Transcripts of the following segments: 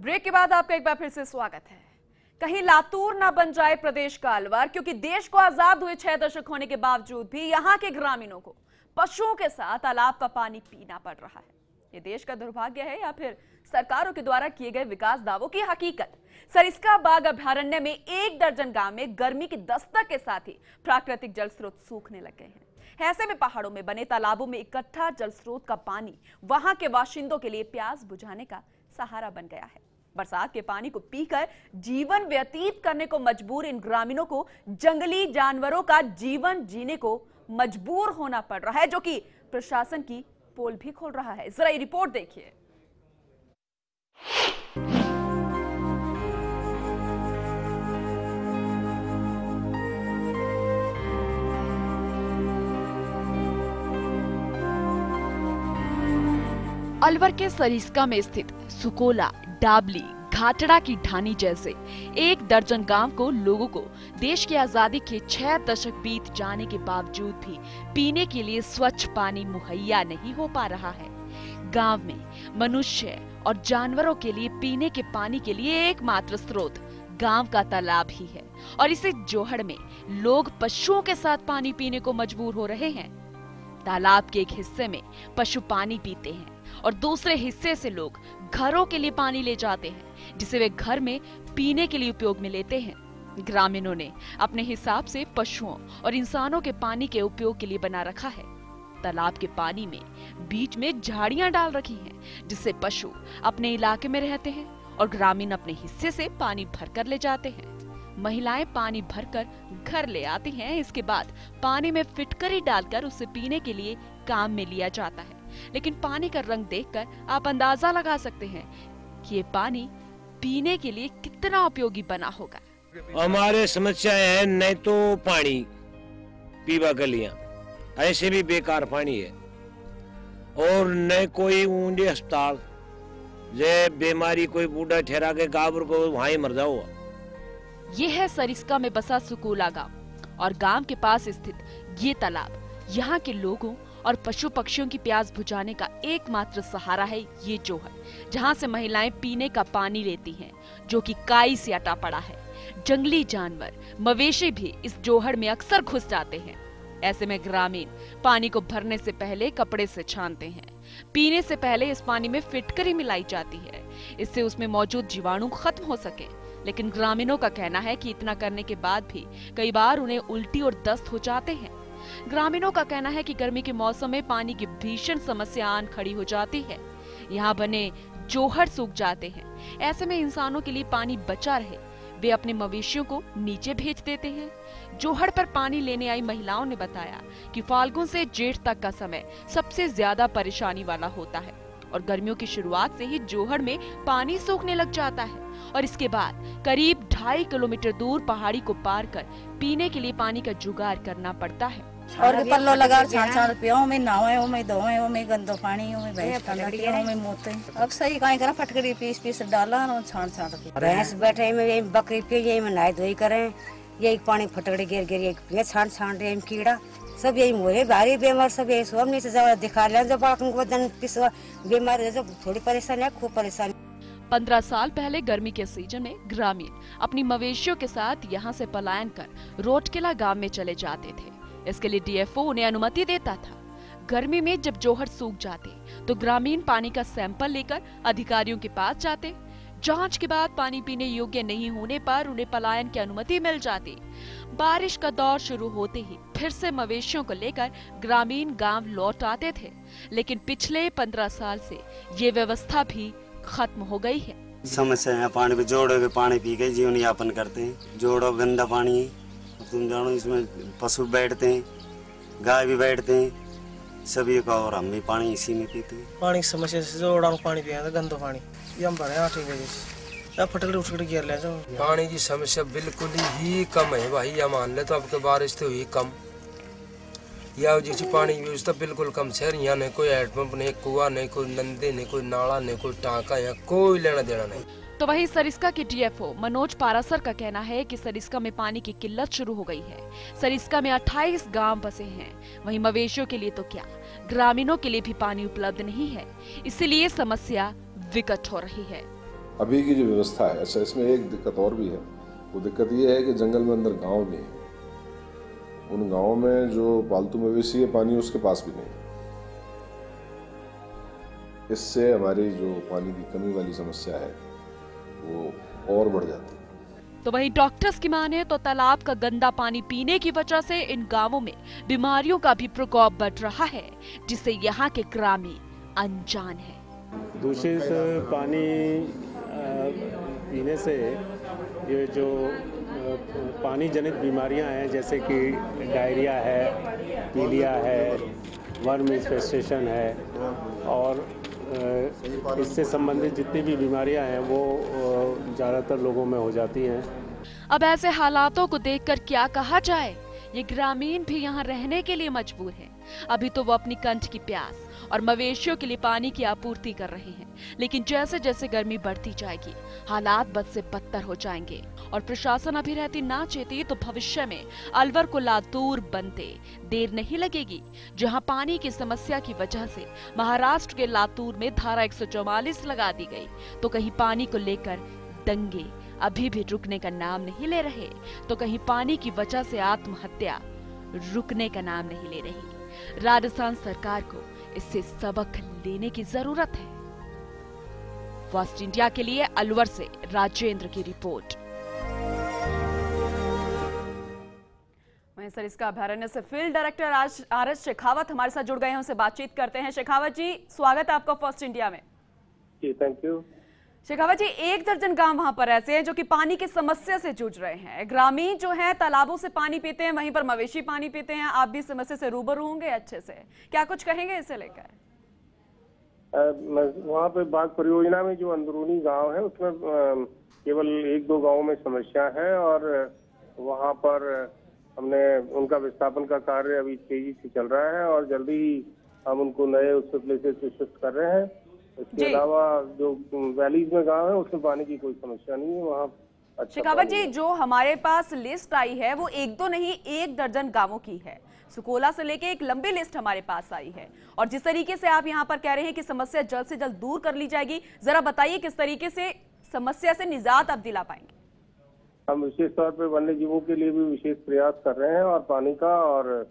Break के बाद आपका एक बार फिर से स्वागत है। कहीं लातूर ना बन जाए प्रदेश का अलवर, क्योंकि देश को आजाद हुए 6 दशक होने के बावजूद भी यहां के ग्रामीणों को पशुओं के साथ तालाब का पानी पीना पड़ रहा है। ये देश का दुर्भाग्य है या फिर सरकारों के द्वारा किए गए विकास दावों की हकीकत? सरिस्का बाघ अभयारण्य में 1 दर्जन गांव में गर्मी की दस्तक के साथ ही प्राकृतिक जल स्रोत सूखने लग गए हैं। ऐसे में पहाड़ों में बने तालाबों में इकट्ठा जल स्रोत का पानी वहां के बाशिंदों के लिए प्यास बुझाने का सहारा बन गया है। बरसात के पानी को पीकर जीवन व्यतीत करने को मजबूर इन ग्रामीणों को जंगली जानवरों का जीवन जीने को मजबूर होना पड़ रहा है, जो कि प्रशासन की पोल भी खोल रहा है। जरा ये रिपोर्ट देखिए। अलवर के सरिस्का में स्थित सुकोला, डाबली, घाटड़ा की ढानी जैसे 1 दर्जन गांव को लोगों को देश की आजादी के 6 दशक बीत जाने के बावजूद भी पीने के लिए स्वच्छ पानी मुहैया नहीं हो पा रहा है। गांव में मनुष्य और जानवरों के लिए पीने के पानी के लिए एकमात्र स्रोत गांव का तालाब ही है, और इसे जोहड़ में लोग पशुओं के साथ पानी पीने को मजबूर हो रहे हैं। तालाब के एक हिस्से में पशु पानी पीते हैं और दूसरे हिस्से से लोग घरों के लिए पानी ले जाते हैं, जिसे वे घर में पीने के लिए उपयोग में लेते हैं। ग्रामीणों ने अपने हिसाब से पशुओं और इंसानों के पानी के उपयोग के लिए बना रखा है। तालाब के पानी में बीच में झाड़ियां डाल रखी हैं, जिससे पशु अपने इलाके में रहते हैं और ग्रामीण अपने हिस्से से पानी भरकर ले जाते हैं। महिलाएं पानी भरकर घर ले आती हैं। इसके बाद पानी में फिटकरी डालकर उसे पीने के लिए काम में लिया जाता है। लेकिन पानी का रंग देखकर आप अंदाजा लगा सकते हैं कि ये पानी पीने के लिए कितना उपयोगी बना होगा। हमारे समस्या है नहीं तो पानी पीवा गलियां, ऐसे भी बेकार पानी है, और न कोई ऊंडे अस्पताल, जे बीमारी कोई बूढ़ा ठहरा के गाबर को वहां ही मर जाओ। ये है सरिस्का में बसा सुकोला गांव, और गांव के पास स्थित ये तालाब यहाँ के लोगों और पशु पक्षियों की प्यास बुझाने का एकमात्र सहारा है। ये जोहड़, जहाँ से महिलाएं पीने का पानी लेती हैं, जो कि काई से अटा पड़ा है। जंगली जानवर, मवेशी भी इस जोहड़ में अक्सर घुस जाते हैं। ऐसे में ग्रामीण पानी को भरने से पहले कपड़े से छानते हैं। पीने से पहले इस पानी में फिटकरी मिलाई जाती है, इससे उसमें मौजूद जीवाणु खत्म हो सके। लेकिन ग्रामीणों का कहना है कि इतना करने के बाद भी कई बार उन्हें उल्टी और दस्त हो जाते हैं। ग्रामीणों का कहना है कि गर्मी के मौसम में पानी की भीषण समस्या आन खड़ी हो जाती है। यहाँ बने जोहड़ सूख जाते हैं। ऐसे में इंसानों के लिए पानी बचा रहे, वे अपने मवेशियों को नीचे भेज देते हैं। जोहड़ पर पानी लेने आई महिलाओं ने बताया कि फाल्गुन से जेठ तक का समय सबसे ज्यादा परेशानी वाला होता है, और गर्मियों की शुरुआत से ही जोहड़ में पानी सूखने लग जाता है, और इसके बाद करीब 2.5 किलोमीटर दूर पहाड़ी को पार कर पीने के लिए पानी का जुगाड़ करना पड़ता है। और पल्लो लगा छाड़ पियो में नहावे में धोवे में गंदो पानी में भैंस ठंडा में मोते। अब सही काई करा फटकड़ी पीस डाला और छाड़ के भैंस बैठे में बकरी पे यही में नहाई धोई करें, यही पानी फटकड़ी गिर ये छाड़ रहे कीड़ा सब यही मोरे भारी बीमार सब यही सब नीचे जाओ दिखा ले जब बालकन को बदन पिसवा बीमार है, जब थोड़ी परेशानी है, खूब परेशानी। 15 साल पहले गर्मी के सीजन में ग्रामीण अपनी मवेशियों के साथ यहाँ से पलायन कर रोटकेला गांव में चले जाते थे। इसके लिए डीएफओ उन्हें अनुमति देता था। गर्मी में जब जोहड़ सूख जाते तो ग्रामीण पानी का सैंपल लेकर अधिकारियों के पास जाते। जांच के बाद पानी पीने योग्य नहीं होने पर उन्हें पलायन की अनुमति मिल जाती। बारिश का दौर शुरू होते ही फिर से मवेशियों को लेकर ग्रामीण गांव लौट आते थे, लेकिन पिछले 15 साल से ये व्यवस्था भी खत्म हो गई है। समस्या है पानी पे, जोड़ो के पानी पी के जीवन यापन करते हैं। जोड़ो गंदा पानी है, तुम जानो इसमें पशु बैठते हैं, गाय भी बैठते हैं, सभी का, और हम भी पानी इसी में पीते हैं। पानी की समस्या से जोड़ा पानी पिया था, गंदा पानी ये हम भरे 8 बजे से फटकड़ी उठकड़ी गिर ले जाओ। पानी की समस्या बिल्कुल ही कम है भाई, या मान ले तो अब के बारिश तो हुई कम, या जैसे पानी की व्यवस्था बिल्कुल कम शहर। यहाँ नहीं कोई हैंडपंप, नहीं कुआ, नहीं कोई नंदी, नहीं कोई नाला, नहीं कोई टाँका, यहाँ कोई लेना देना नहीं। तो वहीं सरिस्का के डीएफओ मनोज पारासर का कहना है कि सरिस्का में पानी की किल्लत शुरू हो गई है। सरिस्का में 28 गांव बसे हैं। वहीं मवेशियों के लिए तो क्या, ग्रामीणों के लिए भी पानी उपलब्ध नहीं है, इसलिए समस्या विकट हो रही है। अभी की जो व्यवस्था है, अच्छा इसमें एक दिक्कत और भी है। वो दिक्कत ये है कि जंगल में अंदर गांव भी है, उन गांवों में जो पालतू मवेशी है पानी उसके पास भी नहीं। इससे हमारी जो पानी की कमी वाली समस्या है वो और बढ़ जाती है। तो वहीं डॉक्टर्स की माने तो तालाब का गंदा पानी पीने की वजह से इन गांवों में बीमारियों का भी प्रकोप बढ़ रहा है, जिससे यहाँ के ग्रामीण अनजान है। दूषित पानी पीने से ये जो पानी जनित बीमारियां हैं, जैसे कि डायरिया है, पीलिया है, वर्म इन्फेस्टेशन है और इससे संबंधित जितनी भी बीमारियां हैं वो ज़्यादातर लोगों में हो जाती हैं। अब ऐसे हालातों को देखकर क्या कहा जाए, ये ग्रामीण भी यहाँ रहने के लिए मजबूर हैं। अभी तो वो अपनी कंठ की प्यास और मवेशियों के लिए पानी की आपूर्ति कर रहे हैं, लेकिन जैसे जैसे गर्मी बढ़ती जाएगी हालात बद से बदतर हो जाएंगे और प्रशासन अभी रहती ना चेती तो भविष्य में अलवर को लातूर बनते देर नहीं लगेगी, जहां पानी की समस्या की वजह से महाराष्ट्र के लातूर में धारा 144 लगा दी गई, तो कहीं पानी को लेकर दंगे अभी भी रुकने का नाम नहीं ले रहे, तो कहीं पानी की वजह से आत्महत्या रुकने का नाम नहीं ले रही। राजस्थान सरकार को इससे सबक लेने की जरूरत है। फर्स्ट इंडिया के लिए अलवर से राजेंद्र की रिपोर्ट। वहीं सरिस्का अभयारण्य से फील्ड डायरेक्टर आर.एस. शेखावत हमारे साथ जुड़ गए हैं, उनसे बातचीत करते हैं। शेखावत जी, स्वागत है आपका फर्स्ट इंडिया में। जी थैंक यू। शेखावत जी, 1 दर्जन गांव वहां पर ऐसे हैं जो कि पानी की समस्या से जूझ रहे हैं। ग्रामीण जो है तालाबों से पानी पीते हैं, वहीं पर मवेशी पानी पीते हैं। आप भी समस्या से रूबरू होंगे अच्छे से, क्या कुछ कहेंगे इसे लेकर? वहाँ पे बाग परियोजना में जो अंदरूनी गांव है उसमें केवल 1-2 गांवों में समस्या है और वहाँ पर हमने उनका विस्थापन का कार्य अभी तेजी से चल रहा है और जल्दी ही हम उनको नए उस प्लेसेस पे शिफ्ट कर रहे हैं। इसके अलावा जो वैलीज में गांव है उसमें पानी की कोई समस्या नहीं है, वहाँ अच्छा। शेखावत जी, जो हमारे पास लिस्ट आई है वो 1-2 नहीं 1 दर्जन गांवों की है। सुकोला से लेके एक लंबी लिस्ट हमारे पास आई है और जिस तरीके से आप यहाँ पर कह रहे हैं कि समस्या जल्द से जल्द दूर कर ली जाएगी, जरा बताइए किस तरीके से समस्या से निजात आप दिला पाएंगे? हम विशेष तौर पर वन्य जीवों के लिए भी विशेष प्रयास कर रहे हैं और पानी का, और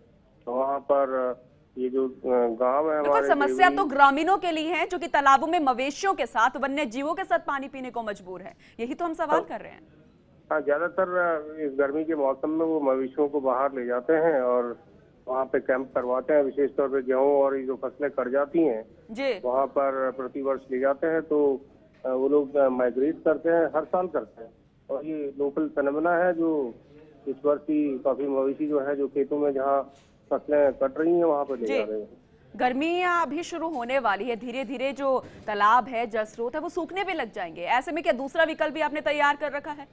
वहाँ पर ये जो गांव है हमारे, समस्या तो ग्रामीणों के लिए है जो कि तालाबों में मवेशियों के साथ, वन्य जीवों के साथ पानी पीने को मजबूर है, यही तो हम सवाल कर रहे हैं। हाँ, ज्यादातर इस गर्मी के मौसम में वो मवेशियों को बाहर ले जाते हैं और वहाँ पे कैंप करवाते हैं। विशेष तौर पे गेहूं और ये जो फसलें कट जाती हैं वहाँ पर प्रतिवर्ष ले जाते हैं, तो वो लोग माइग्रेट करते हैं, हर साल करते हैं और ये लोकल फेनोमेना है जो इस वर्ष ही काफी मवेशी जो है जो खेतों में जहाँ फसलें कट रही हैं वहाँ पे ले जा रहे हैं। गर्मियां अभी शुरू होने वाली है, धीरे धीरे जो तालाब है, जल स्रोत है, वो सूखने पे लग जाएंगे। ऐसे में क्या दूसरा विकल्प भी आपने तैयार कर रखा है?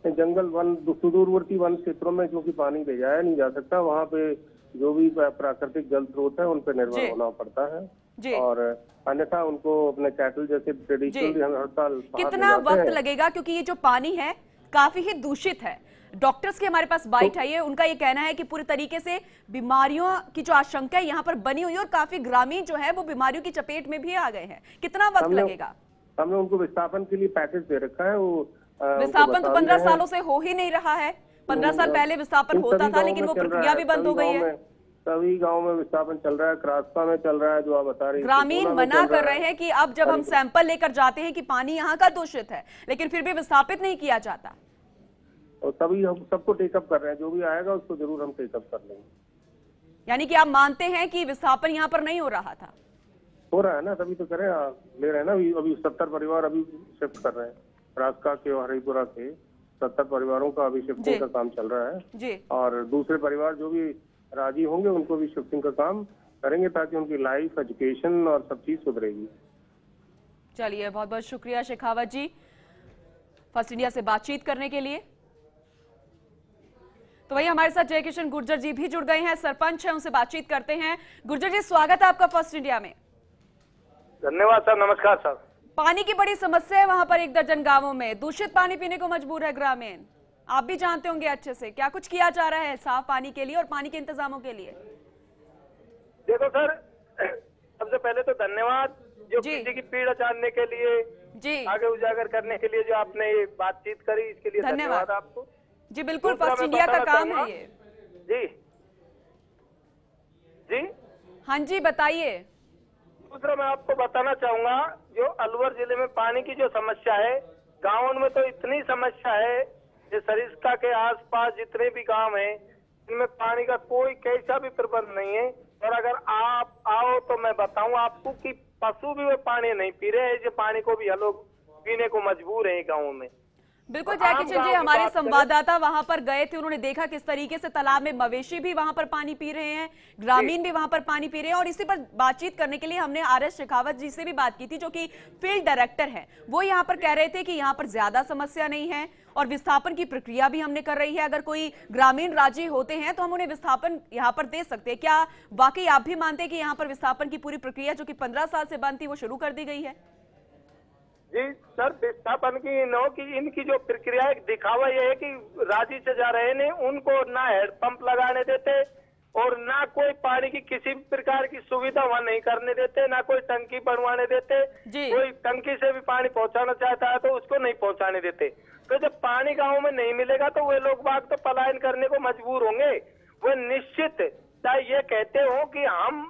जंगल वन, सुदूरवर्ती वन क्षेत्रों में क्योंकि पानी ले जाया नहीं जा सकता, वहाँ पे जो भी प्राकृतिक जल स्रोत है उन पर निर्भर होना पड़ता है और अन्यथा उनको अपने कैटल जैसे ट्रेडिशनल हर साल। कितना वक्त लगेगा, क्योंकि ये जो पानी है काफी ही दूषित है? डॉक्टर्स के हमारे पास बाइट आई है, उनका ये कहना है कि पूरी तरीके से बीमारियों की जो आशंका है यहाँ पर बनी हुई है और काफी ग्रामीण जो है वो बीमारियों की चपेट में भी आ गए हैं। कितना वक्त लगेगा? हमने उनको विस्थापन के लिए पैकेज दे रखा है। वो विस्थापन तो 15 सालों से हो ही नहीं रहा है। 15 साल पहले विस्थापन होता था, लेकिन वो प्रक्रिया भी बंद हो गई है। सभी गाँव में विस्थापन चल रहा है, क्रास्पा में चल रहा है जो आप बता रही हैं। ग्रामीण मना कर रहे हैं कि अब जब हम सैंपल लेकर जाते हैं कि पानी यहाँ का दूषित है, लेकिन फिर भी विस्थापित नहीं किया जाता। और सभी हम सबको टेकअप कर रहे हैं, जो भी आएगा उसको जरूर हम टेकअप कर लेंगे। यानी कि आप मानते हैं कि विस्थापन यहाँ पर नहीं हो रहा था? हो रहा है ना, तभी तो करें, ले रहे हैं ना। अभी 70 परिवार अभी शिफ्ट कर रहे हैं। रास्का के हरिपुरा के 70 परिवारों का अभी शिफ्टिंग का काम चल रहा है जी। और दूसरे परिवार जो भी राजी होंगे उनको भी शिफ्टिंग का काम करेंगे ताकि उनकी लाइफ, एजुकेशन और सब चीज सुधरेगी। चलिए, बहुत बहुत शुक्रिया शेखावत जी फर्स्ट इंडिया से बातचीत करने के लिए। तो वही हमारे साथ जयकिशन गुर्जर जी भी जुड़ गए हैं, सरपंच हैं, उनसे बातचीत करते हैं। गुर्जर जी, स्वागत है आपका फर्स्ट इंडिया में। धन्यवाद सर, नमस्कार सर। पानी की बड़ी समस्या है वहां पर 1 दर्जन गांवों में, दूषित पानी पीने को मजबूर है ग्रामीण, आप भी जानते होंगे अच्छे से। क्या कुछ किया जा रहा है साफ पानी के लिए और पानी के इंतजामों के लिए? देखो सर, सबसे पहले तो धन्यवाद जो किसी की पीड़ा जानने के लिए जी आगे उजागर करने के लिए जो आपने ये बातचीत करी, इसके लिए धन्यवाद आपको। जी बिल्कुल, फर्स्ट इंडिया का काम है ये। जी जी हाँ जी बताइए। दूसरा मैं आपको बताना चाहूंगा, जो अलवर जिले में पानी की जो समस्या है, गाँव में तो इतनी समस्या है, ये सरिस्का के आसपास जितने भी गांव हैं इनमें पानी का कोई कैसा भी प्रबंध नहीं है। और अगर आप आओ तो मैं बताऊं आपको कि पशु भी वो पानी नहीं पी रहे हैं, जो पानी को भी हम लोग पीने को मजबूर हैं गाँव में। बिल्कुल जयकिशन जी, हमारे संवाददाता वहां पर गए थे, उन्होंने देखा किस तरीके से तालाब में मवेशी भी वहां पर पानी पी रहे हैं, ग्रामीण भी वहां पर पानी पी रहे हैं। और इसी पर बातचीत करने के लिए हमने आर.एस. शेखावत जी से भी बात की थी, जो कि फील्ड डायरेक्टर हैं। वो यहां पर कह रहे थे कि यहां पर ज्यादा समस्या नहीं है और विस्थापन की प्रक्रिया भी हमने कर रही है। अगर कोई ग्रामीण राजी होते हैं तो हम उन्हें विस्थापन यहाँ पर दे सकते हैं। क्या वाकई आप भी मानते हैं कि यहाँ पर विस्थापन की पूरी प्रक्रिया जो कि 15 साल से बंद थी वो शुरू कर दी गई है? जी सर, विस्थापन की इनकी जो प्रक्रिया एक दिखावा ये है कि राजी से जा रहे हैं, उनको ना हैंडपंप लगाने देते और ना कोई पानी की किसी प्रकार की सुविधा वहाँ नहीं करने देते, ना कोई टंकी बनवाने देते। कोई टंकी से भी पानी पहुँचाना चाहता है तो उसको नहीं पहुँचाने देते। तो जब पानी गाँव में नहीं मिलेगा तो वे लोग बाग तो पलायन करने को मजबूर होंगे। वो निश्चित चाहे ये कहते हो कि हम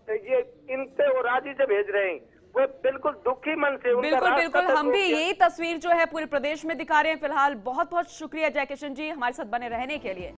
ये इनसे वो राजी से भेज रहे हैं, वो बिल्कुल दुखी मन से बिल्कुल हम भी यही तस्वीर जो है पूरे प्रदेश में दिखा रहे हैं फिलहाल। बहुत बहुत शुक्रिया जयकिशन जी हमारे साथ बने रहने के लिए।